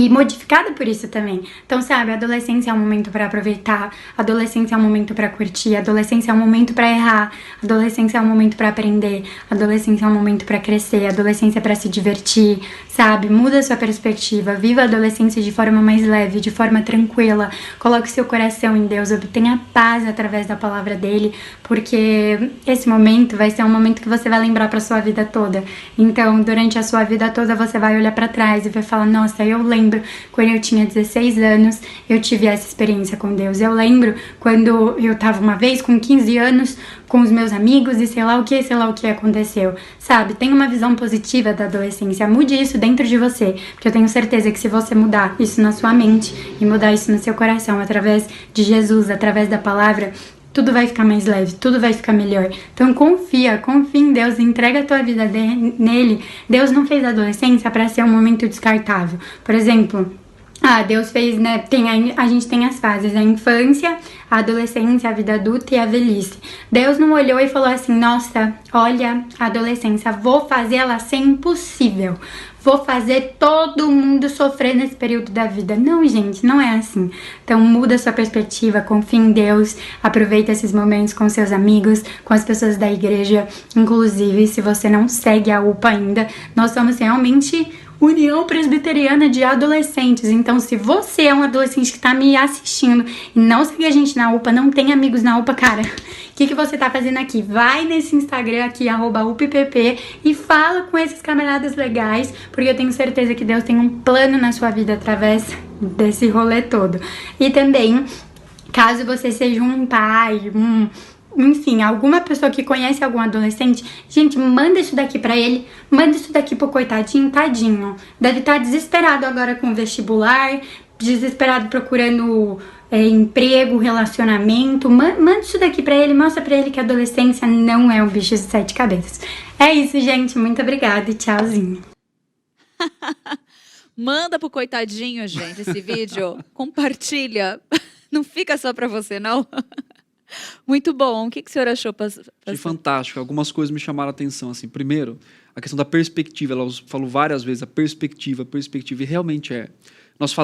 C: modificada por isso também. Então, sabe, a adolescência é um momento pra aproveitar, a adolescência é um momento pra curtir, a adolescência é um momento pra errar, a adolescência é um momento pra aprender, a adolescência é um momento pra crescer, a adolescência é pra se divertir, sabe? Muda a sua perspectiva, viva a adolescência de forma mais leve, de forma tranquila, coloque seu coração em Deus, obtenha paz através da palavra dele, porque esse momento vai ser um momento que você vai lembrar pra sua vida toda. Então, durante a sua vida toda, você vai olhar pra trás e vai falar: nossa, eu lembro quando eu tinha 16 anos, eu tive essa experiência com Deus. Eu lembro quando eu tava uma vez com 15 anos com os meus amigos e sei lá o que aconteceu, sabe? Tenha uma visão positiva da adolescência, mude isso dentro de você, porque eu tenho certeza que se você mudar isso na sua mente e mudar isso no seu coração através de Jesus, através da palavra, tudo vai ficar mais leve, tudo vai ficar melhor. Então confia em Deus, entrega a tua vida nele. Deus não fez a adolescência para ser um momento descartável. Por exemplo, Deus fez, né, a gente tem as fases, a infância, a adolescência, a vida adulta e a velhice. Deus não olhou e falou assim: nossa, olha a adolescência, vou fazer ela ser impossível. Vou fazer todo mundo sofrer nesse período da vida. Não, gente, não é assim. Então muda sua perspectiva, confia em Deus, aproveita esses momentos com seus amigos, com as pessoas da igreja. Inclusive, se você não segue a UPA ainda, nós somos realmente União Presbiteriana de Adolescentes. Então, se você é um adolescente que tá me assistindo e não segue a gente na UPA, não tem amigos na UPA, cara, o que você tá fazendo aqui? Vai nesse Instagram aqui, @UPPP, e fala com esses camaradas legais, porque eu tenho certeza que Deus tem um plano na sua vida através desse rolê todo. E também, caso você seja um pai, enfim, alguma pessoa que conhece algum adolescente, gente, manda isso daqui pra ele, manda isso daqui pro coitadinho, tadinho. Deve estar desesperado agora com o vestibular, desesperado procurando emprego, relacionamento. Manda isso daqui pra ele, mostra pra ele que a adolescência não é um bicho de 7 cabeças. É isso, gente, muito obrigada e tchauzinho.
A: Manda pro coitadinho, gente, esse vídeo. Compartilha. Não fica só pra você, não. Muito bom. O que o senhor achou?
B: Achei fantástico. Algumas coisas me chamaram a atenção. Assim, primeiro, a questão da perspectiva. Ela falou várias vezes a perspectiva, e realmente é.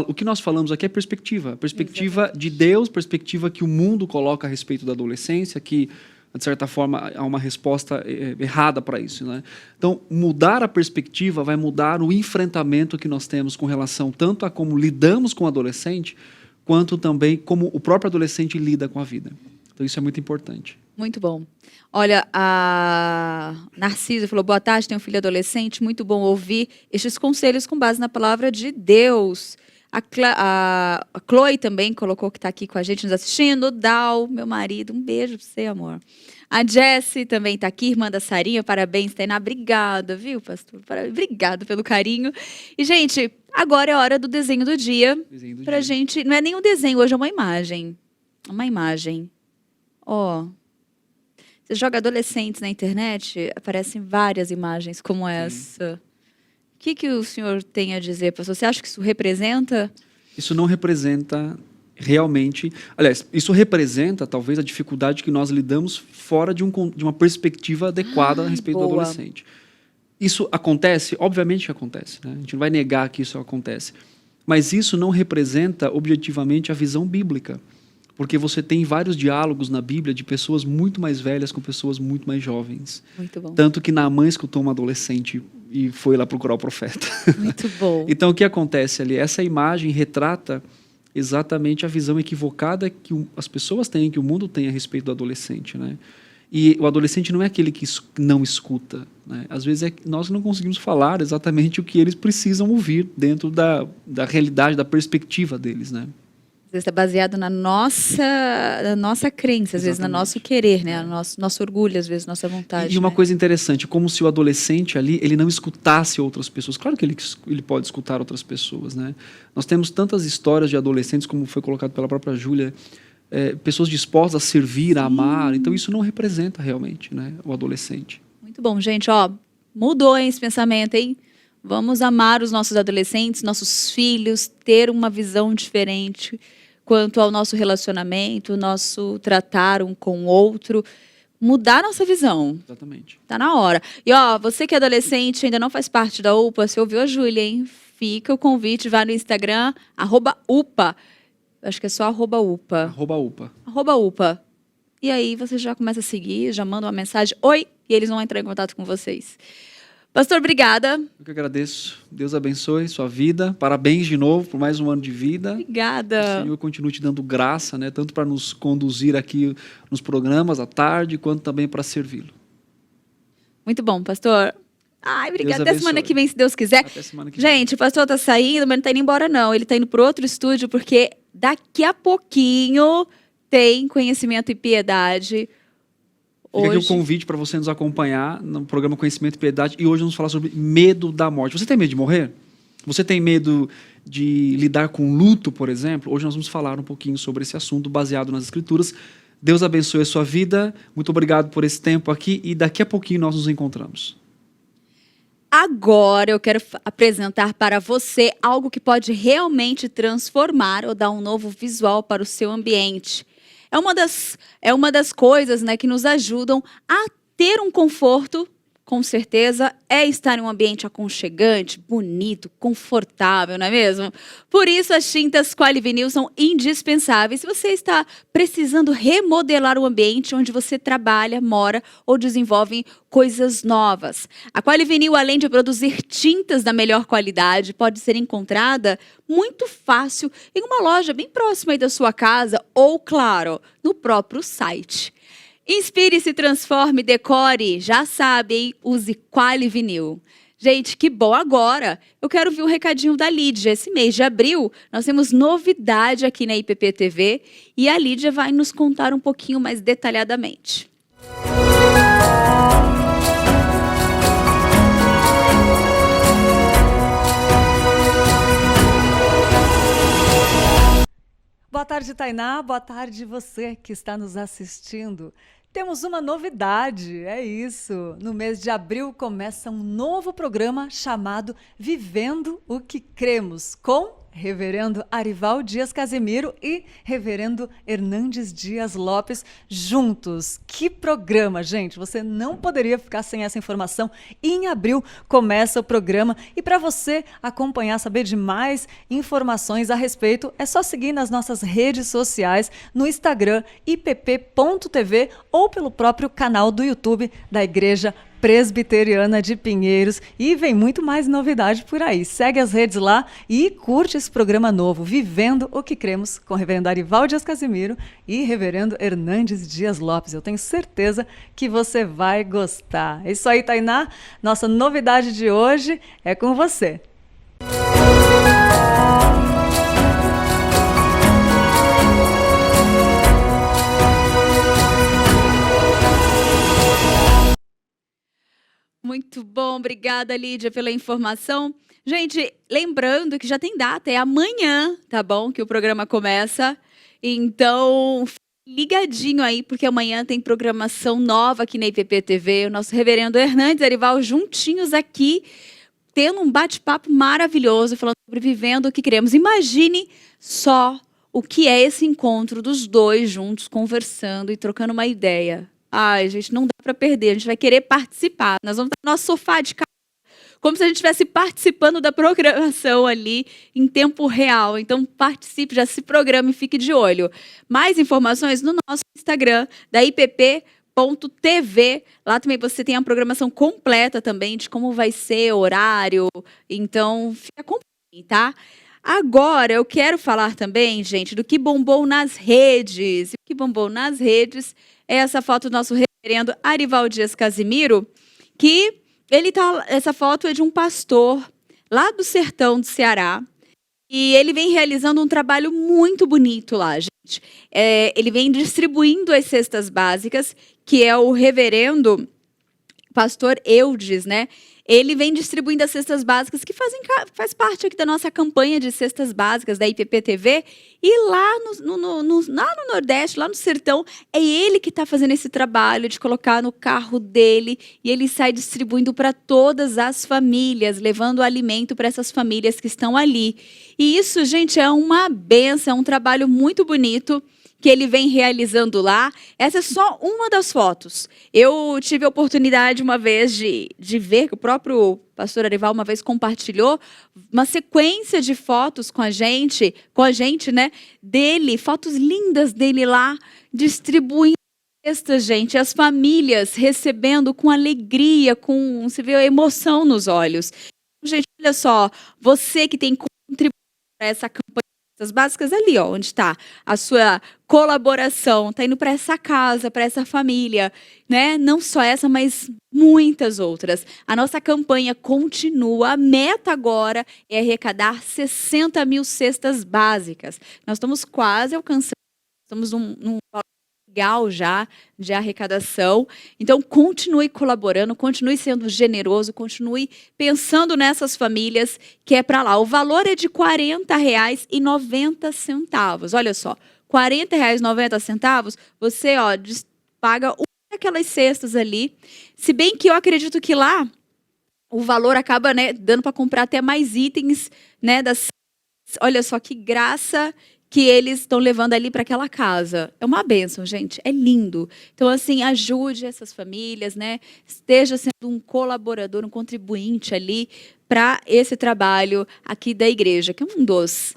B: O que nós falamos aqui é perspectiva. Perspectiva de Deus, perspectiva que o mundo coloca a respeito da adolescência, que, de certa forma, há uma resposta errada para isso, né? Então, mudar a perspectiva vai mudar o enfrentamento que nós temos com relação tanto a como lidamos com o adolescente, quanto também como o próprio adolescente lida com a vida. Então isso é muito importante.
A: Muito bom. Olha, a Narcisa falou, boa tarde, tenho um filho adolescente, muito bom ouvir estes conselhos com base na palavra de Deus. A Chloe também colocou que está aqui com a gente, nos assistindo. O Dal, meu marido, um beijo para você, amor. A Jessie também está aqui, irmã da Sarinha, parabéns, Tainá, obrigada, viu, pastor? Obrigada pelo carinho. E, gente, agora é a hora do desenho do dia. Pra gente, não é nem um desenho, hoje é uma imagem. Uma imagem. Ó... Você joga adolescentes na internet, aparecem várias imagens como essa. O que o senhor tem a dizer, pastor? Você acha que isso representa?
B: Isso não representa realmente... Aliás, isso representa, talvez, a dificuldade que nós lidamos fora de uma perspectiva adequada a respeito do adolescente. Isso acontece? Obviamente que acontece, né? A gente não vai negar que isso acontece. Mas isso não representa, objetivamente, a visão bíblica. Porque você tem vários diálogos na Bíblia de pessoas muito mais velhas com pessoas muito mais jovens.
A: Muito bom.
B: Tanto que Naamã escutou uma adolescente e foi lá procurar o profeta.
A: Muito bom.
B: Então, o que acontece ali? Essa imagem retrata exatamente a visão equivocada que as pessoas têm, que o mundo tem a respeito do adolescente, né? E o adolescente não é aquele que não escuta, né? Às vezes nós não conseguimos falar exatamente o que eles precisam ouvir dentro da realidade, da perspectiva deles, né?
A: Às vezes está baseado na nossa crença, às vezes no nosso querer, né? Nosso orgulho, às vezes, nossa vontade.
B: E uma
A: né?
B: coisa interessante, como se o adolescente ali, ele não escutasse outras pessoas. Claro que ele pode escutar outras pessoas, né? Nós temos tantas histórias de adolescentes, como foi colocado pela própria Júlia, pessoas dispostas a servir, a amar. Então isso não representa realmente, né, o adolescente.
A: Muito bom, gente. Ó, mudou esse pensamento, hein? Vamos amar os nossos adolescentes, nossos filhos, ter uma visão diferente quanto ao nosso relacionamento, nosso tratar um com o outro, mudar nossa visão.
B: Exatamente.
A: Tá na hora. E ó, você que é adolescente, ainda não faz parte da UPA, você ouviu a Júlia, hein? Fica o convite, vai no Instagram, @UPA. Acho que é só @UPA.
B: @UPA.
A: @UPA. E aí você já começa a seguir, já manda uma mensagem, oi, e eles vão entrar em contato com vocês. Pastor, obrigada.
B: Eu que agradeço. Deus abençoe sua vida. Parabéns de novo por mais um ano de vida.
A: Obrigada.
B: O Senhor continue te dando graça, né? Tanto para nos conduzir aqui nos programas à tarde, quanto também para servi-lo.
A: Muito bom, pastor. Ai, obrigada. Até semana
B: abençoe.
A: que vem, se Deus quiser.
B: Até semana que vem.
A: Gente, o pastor tá saindo, mas não tá indo embora, não. Ele tá indo pro outro estúdio, porque daqui a pouquinho tem Conhecimento e Piedade.
B: Fica aqui o convite para você nos acompanhar no programa Conhecimento e Piedade. E hoje vamos falar sobre medo da morte. Você tem medo de morrer? Você tem medo de lidar com luto, por exemplo? Hoje nós vamos falar um pouquinho sobre esse assunto baseado nas Escrituras. Deus abençoe a sua vida. Muito obrigado por esse tempo aqui. E daqui a pouquinho nós nos encontramos.
A: Agora eu quero apresentar para você algo que pode realmente transformar ou dar um novo visual para o seu ambiente. É uma das coisas, né, que nos ajudam a ter um conforto, com certeza, é estar em um ambiente aconchegante, bonito, confortável, não é mesmo? Por isso, as tintas Quali-Vinil são indispensáveis se você está precisando remodelar o ambiente onde você trabalha, mora ou desenvolve coisas novas. A Quali-Vinil, além de produzir tintas da melhor qualidade, pode ser encontrada muito fácil em uma loja bem próxima aí da sua casa ou, claro, no próprio site. Inspire-se, transforme, decore. Já sabe, hein? Use Quali-Vinil. Gente, que bom. Agora, eu quero ver um recadinho da Lídia. Esse mês de abril, nós temos novidade aqui na IPP TV e a Lídia vai nos contar um pouquinho mais detalhadamente.
D: Boa tarde, Tainá. Boa tarde, você que está nos assistindo. Temos uma novidade, é isso. No mês de abril começa um novo programa chamado Vivendo o que Cremos, com Reverendo Arival Dias Casemiro e Reverendo Hernandes Dias Lopes juntos. Que programa, gente! Você não poderia ficar sem essa informação. Em abril começa o programa e para você acompanhar, saber de mais informações a respeito, é só seguir nas nossas redes sociais, no Instagram ipp.tv ou pelo próprio canal do YouTube da Igreja Presbiteriana de Pinheiros. E vem muito mais novidade por aí. Segue as redes lá e curte esse programa novo, Vivendo o que Cremos, com o reverendo Arival Dias Casimiro e reverendo Hernandes Dias Lopes. Eu tenho certeza que você vai gostar. É isso aí, Tainá. Nossa novidade de hoje é com você.
A: Muito bom, obrigada, Lídia, pela informação. Gente, lembrando que já tem data, é amanhã, tá bom? Que o programa começa. Então, fique ligadinho aí, porque amanhã tem programação nova aqui na IPP TV. O nosso reverendo Hernandes e Arival juntinhos aqui, tendo um bate-papo maravilhoso, falando sobre vivendo o que queremos. Imagine só o que é esse encontro dos dois juntos, conversando e trocando uma ideia. Ai, gente, não dá para perder, a gente vai querer participar. Nós vamos estar no nosso sofá de casa, como se a gente estivesse participando da programação ali em tempo real. Então, participe, já se programe e fique de olho. Mais informações no nosso Instagram, da ipp.tv. Lá também você tem a programação completa também de como vai ser, horário. Então, fica acompanhando, tá? Agora, eu quero falar também, gente, do que bombou nas redes. E o que bombou nas redes é essa foto do nosso reverendo Arival Dias Casimiro, que essa foto é de um pastor lá do sertão do Ceará, e ele vem realizando um trabalho muito bonito lá, gente. Ele vem distribuindo as cestas básicas, que é o reverendo pastor Eudes, né? Ele vem distribuindo as cestas básicas, que faz parte aqui da nossa campanha de cestas básicas da IPP TV. E lá lá no Nordeste, lá no sertão, é ele que está fazendo esse trabalho de colocar no carro dele. E ele sai distribuindo para todas as famílias, levando alimento para essas famílias que estão ali. E isso, gente, é uma benção, é um trabalho muito bonito que ele vem realizando lá. Essa é só uma das fotos. Eu tive a oportunidade uma vez de ver, que o próprio pastor Arival uma vez compartilhou, uma sequência de fotos com a gente, né, dele, fotos lindas dele lá, distribuindo cestas, gente, as famílias recebendo com alegria, você vê a emoção nos olhos. Gente, olha só, você que tem contribuído para essa campanha básicas ali, ó, onde está a sua colaboração, está indo para essa casa, para essa família, né? Não só essa, mas muitas outras. A nossa campanha continua. A meta agora é arrecadar 60 mil cestas básicas. Nós estamos quase alcançando, estamos num legal já de arrecadação. Então, continue colaborando, continue sendo generoso, continue pensando nessas famílias que é para lá. O valor é de R$ 40,90. Olha só, R$ 40,90, você paga uma daquelas cestas ali. Se bem que eu acredito que lá o valor acaba, né, dando para comprar até mais itens, né, olha só que graça que eles estão levando ali para aquela casa. É uma bênção, gente. É lindo. Então, assim, ajude essas famílias, né? Esteja sendo um colaborador, um contribuinte ali para esse trabalho aqui da igreja, que é um dos.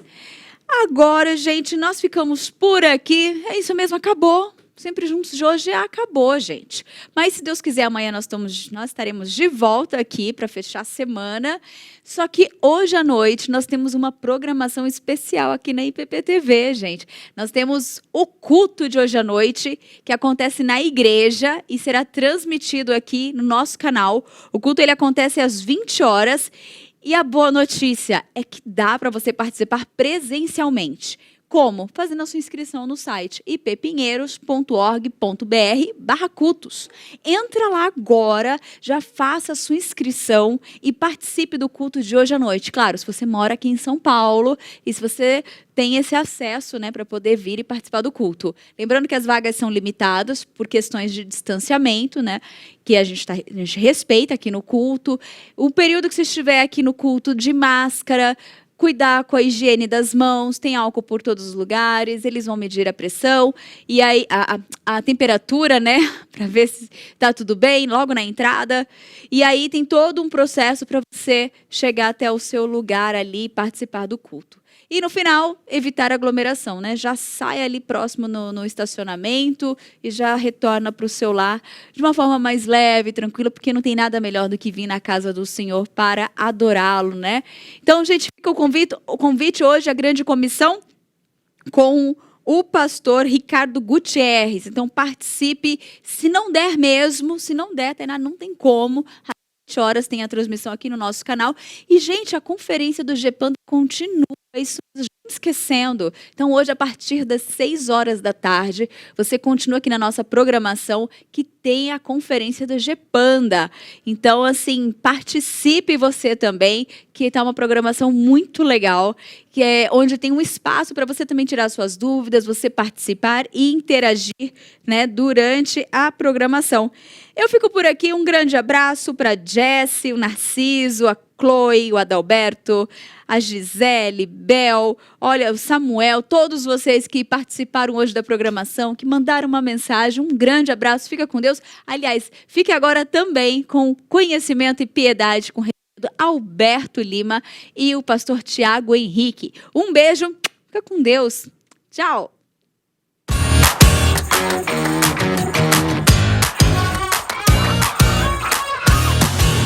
A: Agora, gente, nós ficamos por aqui. É isso mesmo, acabou. Sempre Juntos de hoje acabou, gente. Mas, se Deus quiser, amanhã nós estaremos de volta aqui para fechar a semana. Só que hoje à noite nós temos uma programação especial aqui na IPP TV, gente. Nós temos o culto de hoje à noite, que acontece na igreja e será transmitido aqui no nosso canal. O culto ele acontece às 20 horas. E a boa notícia é que dá para você participar presencialmente. Como? Fazendo a sua inscrição no site ippinheiros.org.br/cultos. Entra lá agora, já faça a sua inscrição e participe do culto de hoje à noite. Claro, se você mora aqui em São Paulo e se você tem esse acesso, né, para poder vir e participar do culto. Lembrando que as vagas são limitadas por questões de distanciamento, né, que a gente respeita aqui no culto. O período que você estiver aqui no culto de máscara, cuidar com a higiene das mãos, tem álcool por todos os lugares, eles vão medir a pressão e aí a temperatura, né, para ver se está tudo bem logo na entrada. E aí tem todo um processo para você chegar até o seu lugar ali e participar do culto. E no final, evitar aglomeração, né? Já sai ali próximo no estacionamento e já retorna para o seu lar de uma forma mais leve, tranquila, porque não tem nada melhor do que vir na casa do Senhor para adorá-lo, né? Então, gente, fica o convite hoje à grande comissão com o pastor Ricardo Gutierrez. Então, participe. Se não der mesmo, se não der, Tainá, não tem como. Às 20 horas tem a transmissão aqui no nosso canal. E, gente, a conferência do GEPAN continua. Isso esquecendo. Então, hoje, a partir das 6 horas da tarde, você continua aqui na nossa programação, que tem a conferência do GEPANDA. Então, assim, participe você também, que está uma programação muito legal, que é onde tem um espaço para você também tirar suas dúvidas, você participar e interagir, né, durante a programação. Eu fico por aqui, um grande abraço para Jessie, o Narciso, a Chloe, o Adalberto, a Gisele, Bel, olha, o Samuel, todos vocês que participaram hoje da programação, que mandaram uma mensagem, um grande abraço, fica com Deus. Aliás, fique agora também com Conhecimento e Piedade, com o reverendo Alberto Lima e o pastor Tiago Henrique. Um beijo, fica com Deus. Tchau.